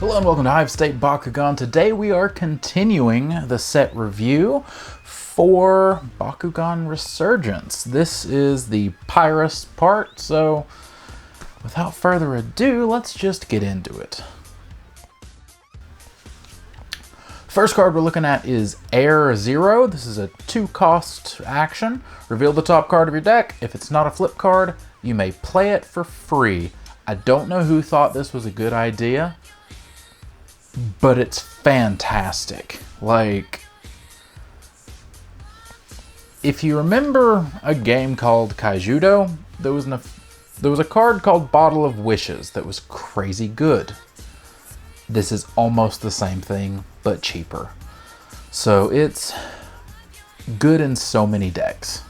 Hello and welcome to HiveState Bakugan. Today we are continuing the set review for Bakugan Resurgence. This is the Pyrus part, so without further ado, let's just get into it. First card we're looking at is Air Zero. This is a 2-cost action. Reveal the top card of your deck. If it's not a flip card, you may play it for free. I don't know who thought this was a good idea, but it's fantastic. Like, if you remember a game called Kaijudo, there was a card called Bottle of Wishes that was crazy good. This is almost the same thing, but cheaper. So it's good in so many decks.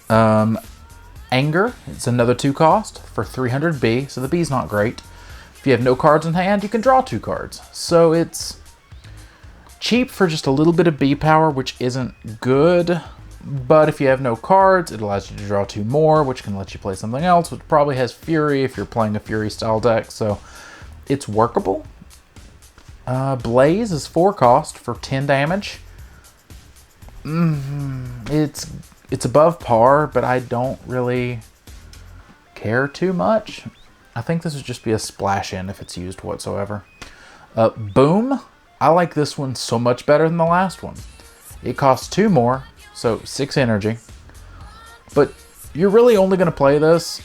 Anger, it's another 2-cost for 300 B, so the B's not great. If you have no cards in hand, you can draw 2 cards. So it's cheap for just a little bit of B power, which isn't good. But if you have no cards, it allows you to draw 2 more, which can let you play something else, which probably has Fury if you're playing a Fury style deck. So it's workable. Blaze is 4-cost for 10 damage. It's above par, but I don't really care too much. I think this would just be a splash in if it's used whatsoever. Boom. I like this one so much better than the last one. It costs 2 more, so 6 energy. But you're really only going to play this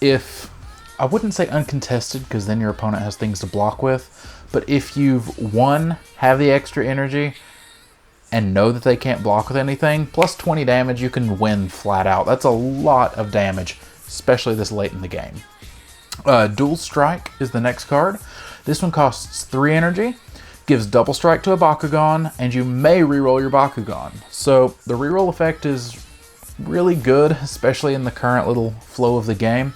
if, I wouldn't say uncontested, because then your opponent has things to block with. But if you've, one, have the extra energy and know that they can't block with anything, plus 20 damage, you can win flat out. That's a lot of damage, especially this late in the game. Dual Strike is the next card. This one costs 3 energy, gives double strike to a Bakugan, and you may reroll your Bakugan. So the reroll effect is really good, especially in the current little flow of the game.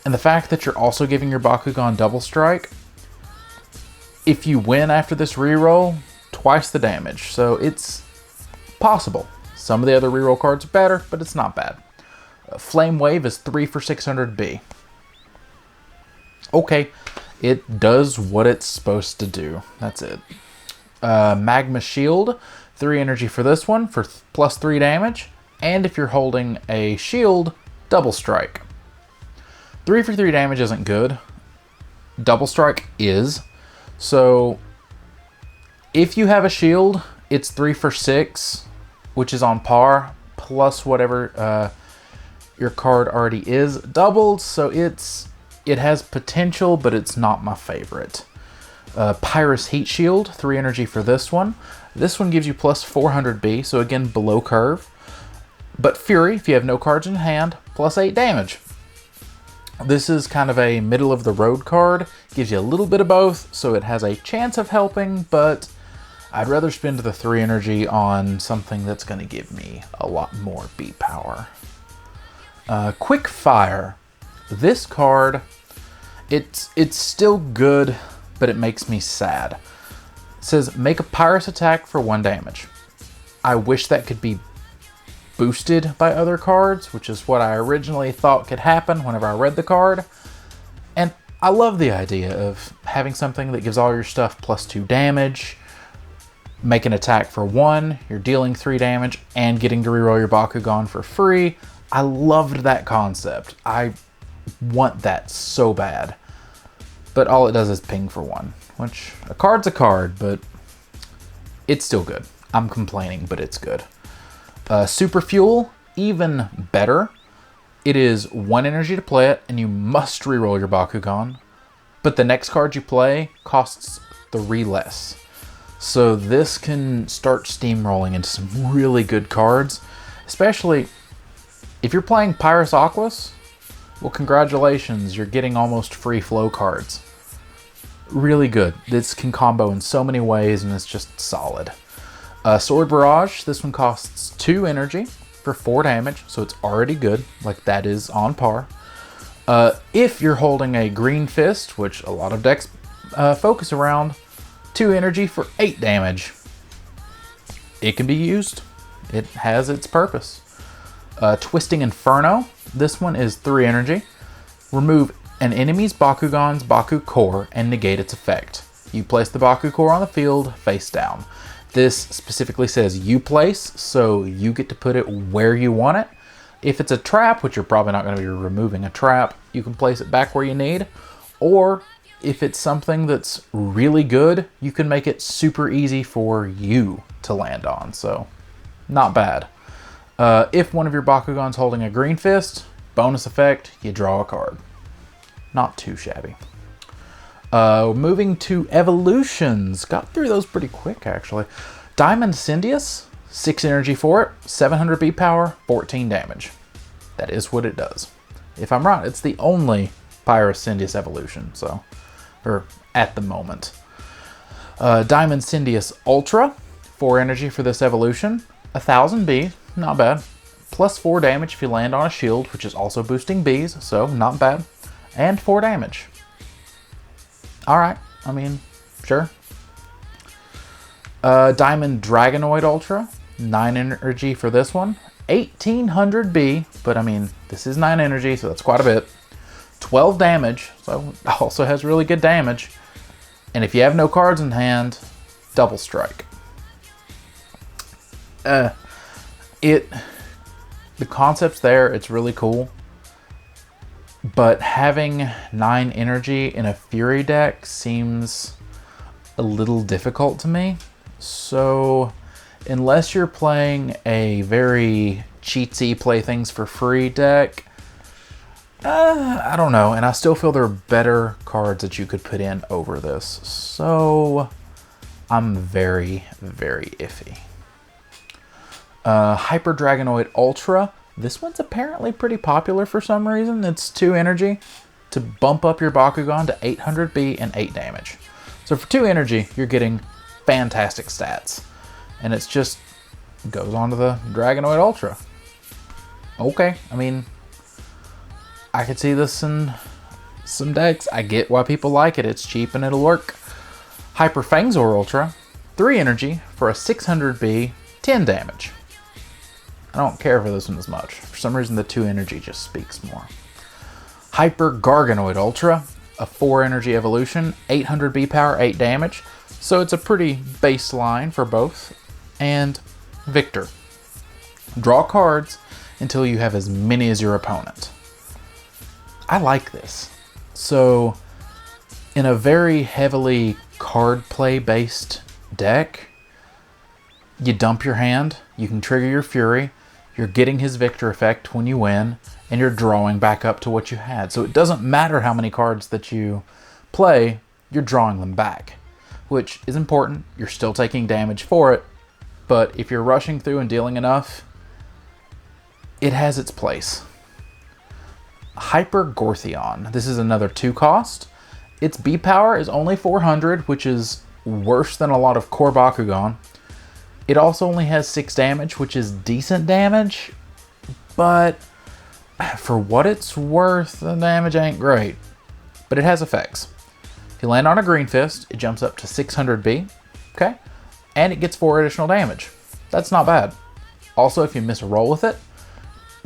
And the fact that you're also giving your Bakugan double strike, if you win after this reroll, twice the damage. So it's possible. Some of the other reroll cards are better, but it's not bad. Flame Wave is 3 for 600 B. Okay, it does what it's supposed to do. That's it. Magma Shield, 3 energy for this one for plus 3 damage. And if you're holding a shield, double strike. 3 for 3 damage isn't good. Double strike is. So if you have a shield, it's 3 for 6, which is on par, plus whatever your card already is doubled. So it has potential, but it's not my favorite. Pyrus Heat Shield, 3 energy for this one. This one gives you plus 400 B, so again, below curve. But Fury, if you have no cards in hand, plus 8 damage. This is kind of a middle-of-the-road card. Gives you a little bit of both, so it has a chance of helping, but I'd rather spend the 3 energy on something that's going to give me a lot more B power. Quickfire. This card, it's still good, but it makes me sad. It says, make a Pyrus attack for 1 damage. I wish that could be boosted by other cards, which is what I originally thought could happen whenever I read the card. And I love the idea of having something that gives all your stuff plus 2 damage, make an attack for 1, you're dealing 3 damage, and getting to reroll your Bakugan for free. I loved that concept. I want that so bad. But all it does is ping for 1, which a card's a card, but it's still good. I'm complaining, but it's good. Super Fuel, even better. It is 1 energy to play it, and you must reroll your Bakugan. But the next card you play costs 3 less. So this can start steamrolling into some really good cards. Especially if you're playing Pyrus Aquas, well, congratulations, you're getting almost free flow cards. Really good. This can combo in so many ways, and it's just solid. Sword Barrage, this one costs 2 energy for 4 damage, so it's already good, like that is on par. If you're holding a Green Fist, which a lot of decks focus around, 2 energy for 8 damage. It can be used. It has its purpose. Twisting Inferno, this one is 3 energy. Remove An enemy's Bakugan's Baku core and negate its effect. You place the Baku core on the field face down. This specifically says you place, so you get to put it where you want it. If it's a trap, which you're probably not going to be removing a trap, you can place it back where you need. Or if it's something that's really good, you can make it super easy for you to land on. So, not bad. If one of your Bakugan's holding a green fist, bonus effect, you draw a card. Not too shabby. Moving to evolutions. Got through those pretty quick, actually. Diamond Syndius, 6 energy for it, 700 B power, 14 damage. That is what it does. If I'm right, it's the only Pyrus Syndius evolution, so, or at the moment. Diamond Syndius Ultra, 4 energy for this evolution, 1000 B, not bad. Plus 4 damage if you land on a shield, which is also boosting Bs, so not bad. And 4 damage. Alright, I mean, sure. Diamond Dragonoid Ultra, 9 energy for this one. 1800 B, but I mean, this is 9 energy, so that's quite a bit. 12 damage, so it also has really good damage. And if you have no cards in hand, double strike. The concept's there, it's really cool. But having 9 energy in a Fury deck seems a little difficult to me. So, unless you're playing a very cheatsy play things for free deck, I don't know. And I still feel there are better cards that you could put in over this. So, I'm very, very iffy. Hyper Dragonoid Ultra. This one's apparently pretty popular for some reason. It's 2 energy to bump up your Bakugan to 800 B and 8 damage. So for 2 energy, you're getting fantastic stats. And it's just goes on to the Dragonoid Ultra. Okay, I mean, I could see this in some decks. I get why people like it. It's cheap and it'll work. Hyper Fangzor Ultra, 3 energy for a 600 B, 10 damage. I don't care for this one as much. For some reason, the 2 energy just speaks more. Hyper Garganoid Ultra, a 4 energy evolution, 800 B power, 8 damage. So it's a pretty baseline for both. And Victor. Draw cards until you have as many as your opponent. I like this. So, in a very heavily card play based deck, you dump your hand, you can trigger your Fury, you're getting his Victor effect when you win, and you're drawing back up to what you had. So it doesn't matter how many cards that you play, you're drawing them back, which is important. You're still taking damage for it, but if you're rushing through and dealing enough, it has its place. Hyper Gorthlon. This is another 2 cost. Its B power is only 400, which is worse than a lot of core Bakugan. It also only has 6 damage, which is decent damage, but for what it's worth, the damage ain't great. But it has effects. If you land on a green fist, it jumps up to 600 B, okay? And it gets 4 additional damage. That's not bad. Also, if you miss a roll with it,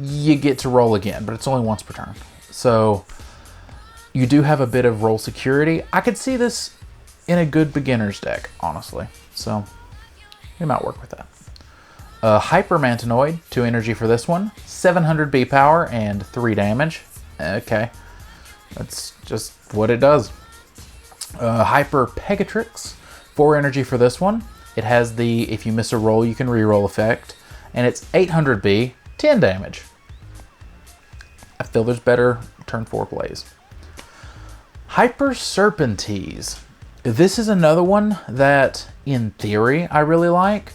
you get to roll again, but it's only once per turn. So, you do have a bit of roll security. I could see this in a good beginner's deck, honestly. So, we might work with that. Hyper Mantonoid, 2 energy for this one, 700 B power and 3 damage. Okay, that's just what it does. Hyper Pegatrix, 4 energy for this one. It has the if you miss a roll, you can reroll effect, and it's 800 B, 10 damage. I feel there's better turn 4 plays. Hyper Serpenteze. This is another one that, in theory, I really like,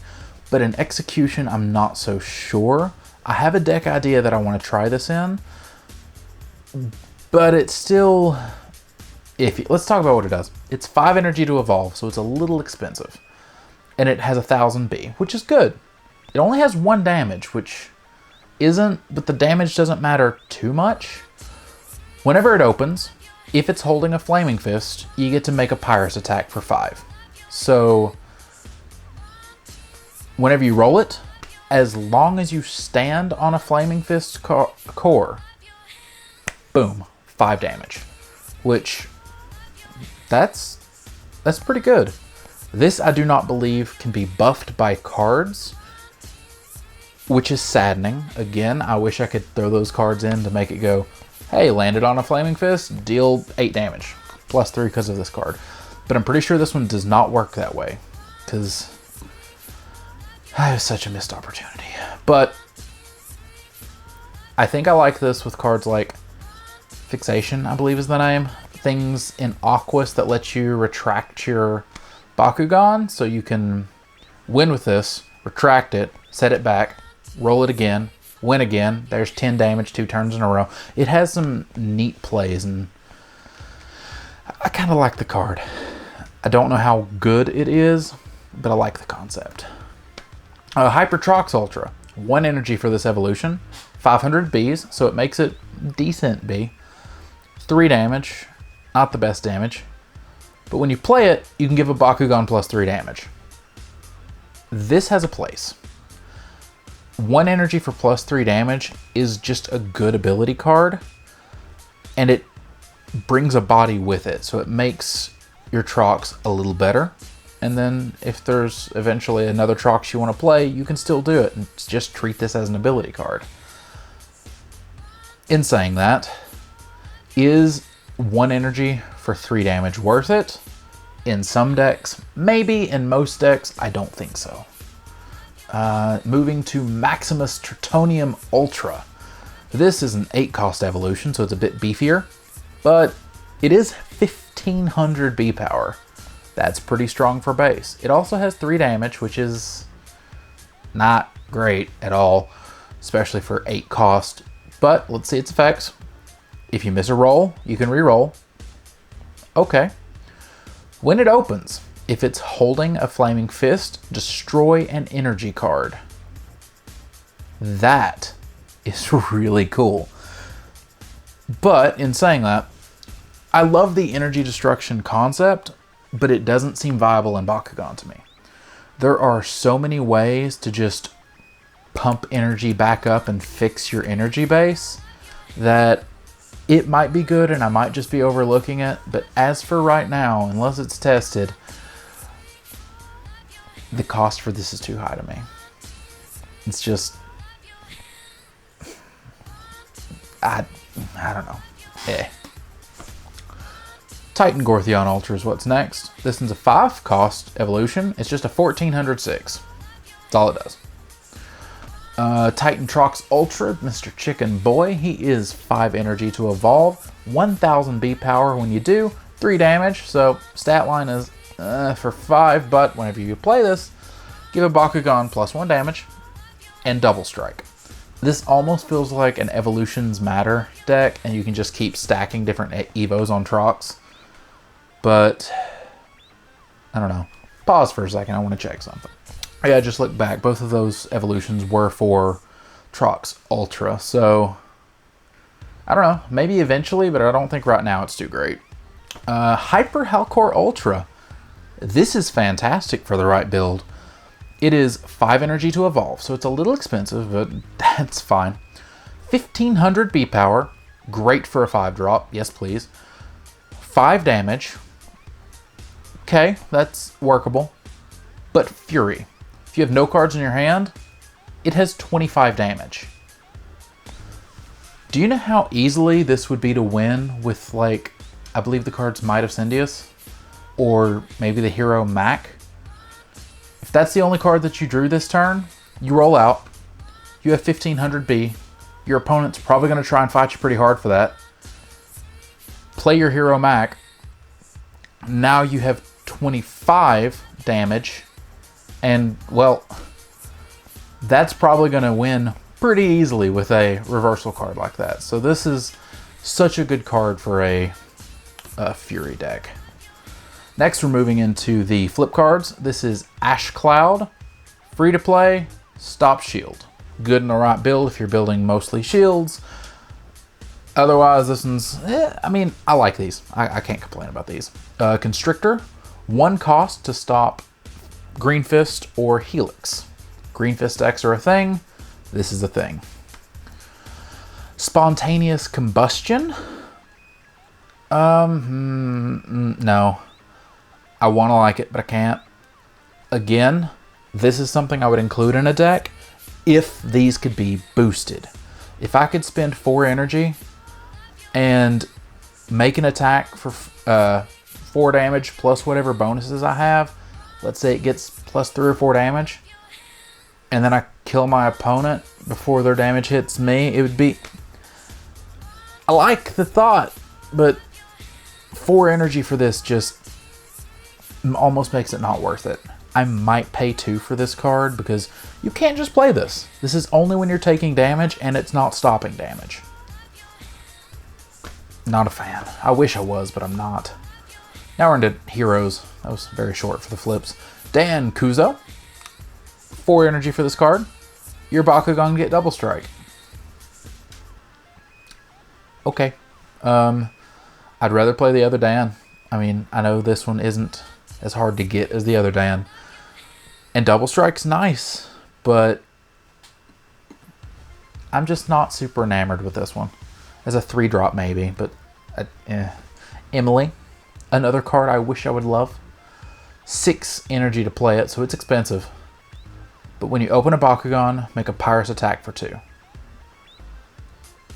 but in execution, I'm not so sure. I have a deck idea that I want to try this in, but it's still iffy. Let's talk about what it does. It's 5 energy to evolve, so it's a little expensive. And it has 1000 B, which is good. It only has 1 damage, which isn't, but the damage doesn't matter too much. Whenever it opens, if it's holding a Flaming Fist, you get to make a Pyrus attack for 5. So, whenever you roll it, as long as you stand on a Flaming Fist core, boom, 5 damage. which that's pretty good. This I do not believe can be buffed by cards, which is saddening. Again, I wish I could throw those cards in to make it go, hey, landed on a Flaming Fist, deal 8 damage, plus 3 because of this card. But I'm pretty sure this one does not work that way, because I have such a missed opportunity. But I think I like this with cards like Fixation, I believe is the name. Things in Aquas that let you retract your Bakugan, so you can win with this, retract it, set it back, roll it again, win again. There's 10 damage 2 turns in a row. It has some neat plays, and I kind of like the card. I don't know how good it is, but I like the concept. Hyper Trox Ultra. 1 energy for this evolution. 500 Bs, so it makes it decent B. 3 damage. Not the best damage. But when you play it, you can give a Bakugan plus 3 damage. This has a place. 1 energy for plus 3 damage is just a good ability card. And it brings a body with it. So it makes your Trox a little better. And then if there's eventually another Trox you want to play, you can still do it. And just treat this as an ability card. In saying that, is 1 energy for 3 damage worth it? In some decks, maybe. In most decks, I don't think so. Moving to Maximus Tritonium Ultra. This is an 8-cost evolution, so it's a bit beefier, but it is 1500 B power. That's pretty strong for base. It also has 3 damage, which is not great at all, especially for 8 cost. But let's see its effects. If you miss a roll, you can re-roll. Okay. When it opens, if it's holding a Flaming Fist, destroy an energy card. That is really cool. But in saying that, I love the energy destruction concept, but it doesn't seem viable in Bakugan to me. There are so many ways to just pump energy back up and fix your energy base that it might be good and I might just be overlooking it, but as for right now, unless it's tested, the cost for this is too high to me. It's just, I don't know. Titan Gorthlon Ultra is what's next. This one's a 5-cost evolution. It's just a 1406. That's all it does. Titan Trox Ultra, Mr. Chicken Boy. He is 5 energy to evolve. 1000 B power when you do. 3 damage, so stat line is for 5, but whenever you play this, give a Bakugan plus 1 damage and double strike. This almost feels like an Evolutions Matter deck, and you can just keep stacking different Evos on Trox. But, I don't know. Pause for a second, I want to check something. Yeah, just look back. Both of those evolutions were for Trox Ultra, so I don't know. Maybe eventually, but I don't think right now it's too great. Hyper Halcor Ultra. This is fantastic for the right build. It is 5 energy to evolve, so it's a little expensive, but that's fine. 1500 B power. Great for a 5-drop. Yes, please. 5 damage. Okay, that's workable. But Fury. If you have no cards in your hand, it has 25 damage. Do you know how easily this would be to win with, like, I believe the card's Might of Syndius? Or maybe the hero Mac? If that's the only card that you drew this turn, you roll out. You have 1500 B. Your opponent's probably going to try and fight you pretty hard for that. Play your hero Mac. Now you have 25 damage. And, well, that's probably going to win pretty easily with a reversal card like that. So this is such a good card for a Fury deck. Next, we're moving into the flip cards. This is Ash Cloud. Free to play, stop shield. Good in the right build if you're building mostly shields. Otherwise, this one's, I mean, I like these. I can't complain about these. Constrictor, 1 cost to stop Green Fist or Helix. Green Fist decks are a thing. This is a thing. Spontaneous Combustion. No. I want to like it, but I can't. Again, this is something I would include in a deck if these could be boosted. If I could spend 4 energy and make an attack for 4 damage plus whatever bonuses I have, let's say it gets plus 3 or 4 damage, and then I kill my opponent before their damage hits me, it would be... I like the thought, but 4 energy for this just almost makes it not worth it. I might pay 2 for this card because you can't just play this. This is only when you're taking damage and it's not stopping damage. Not a fan. I wish I was, but I'm not. Now we're into heroes. That was very short for the flips. Dan Kuzo. 4 energy for this card. Your Bakugan get double strike. Okay. I'd rather play the other Dan. I mean, I know this one isn't as hard to get as the other Dan. And double strike's nice, but I'm just not super enamored with this one. As a 3-drop maybe, but Emily, another card I wish I would love. 6 energy to play it, so it's expensive. But when you open a Bakugan, make a Pyrus attack for 2.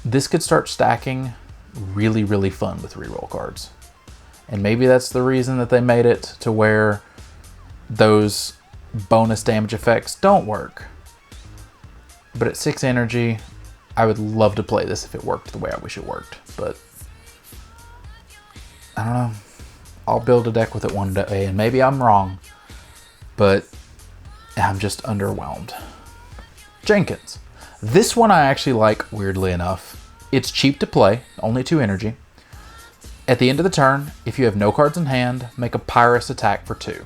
This could start stacking really, really fun with reroll cards. And maybe that's the reason that they made it to where those bonus damage effects don't work. But at 6 energy, I would love to play this if it worked the way I wish it worked. But I don't know. I'll build a deck with it one day, and maybe I'm wrong. But I'm just underwhelmed. Jenkins. This one I actually like, weirdly enough. It's cheap to play, only 2 energy. At the end of the turn, if you have no cards in hand, make a Pyrus attack for 2.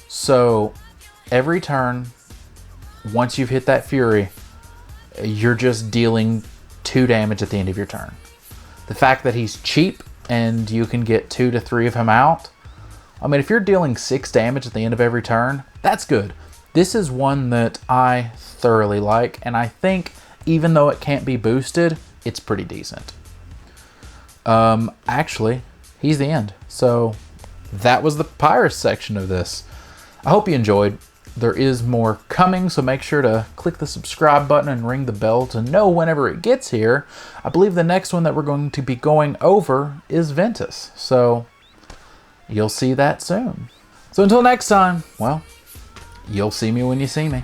So every turn, once you've hit that Fury, you're just dealing 2 damage at the end of your turn. The fact that he's cheap and you can get 2 to 3 of him out, I mean, if you're dealing 6 damage at the end of every turn, that's good. This is one that I thoroughly like, and I think even though it can't be boosted, it's pretty decent. Actually, he's the end. So that was the Pyrus section of this. I hope you enjoyed. There is more coming, so make sure to click the subscribe button and ring the bell to know whenever it gets here. I believe the next one that we're going to be going over is Ventus, so you'll see that soon. So until next time, well, you'll see me when you see me.